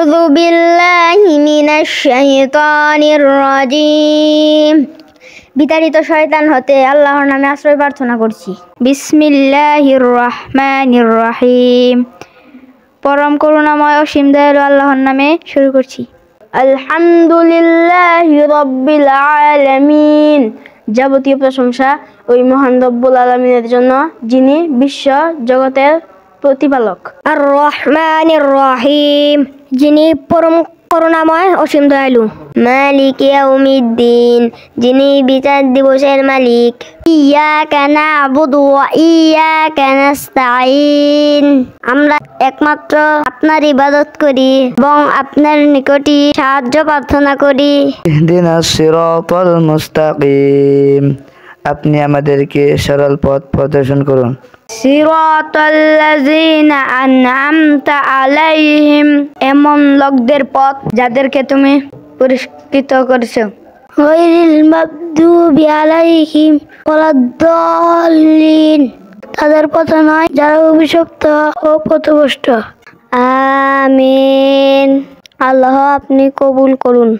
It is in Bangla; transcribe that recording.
আউযু বিল্লাহি মিনাশ শাইতানির রাজিম। বিতাড়িত শয়তান হতে আল্লাহর নামে আশ্রয় প্রার্থনা করছি। বিসমিল্লাহির রহমানির রহিম। পরম করুণাময় অসীম দয়ালু আল্লাহর নামে শুরু করছি। আলহামদুলিল্লাহি রাব্বিল আলামিন। যাবতীয় প্রশংসা ওই মহান রব্বুল আলামিনের জন্য, যিনি বিশ্ব জগতের প্রতিপালক। আর রহমানির রহিম, যিনি পরম করুণাময় অসীম দয়ালু। মালিক ইয়াউমিদ্দিন, যিনি বিচার দিবসের মালিক। ইয়াকা না'বুদু ওয়া ইয়াকা নাস্তাঈন, আমরা একমাত্র আপনার ইবাদত করি এবং আপনার নিকটই সাহায্য প্রার্থনা করি। ইহদিনাস সিরাতাল মুস্তাকিম, আপনি আমাদেরকে সরল পথ প্রদর্শন করুন। সিরাতাল্লাযীনা আন'আমতা আলাইহিম, এমন লোকদের পথ যাদেরকে তুমি পুরস্কৃত করেছো। গায়রিল মাগদুবি আলাইহিম ওয়ালাদ-দাল্লিন, তাদের পথ নয় যারা অভিশপ্ত ও পথভ্রষ্ট। আমিন। আল্লাহ আপনি কবুল করুন।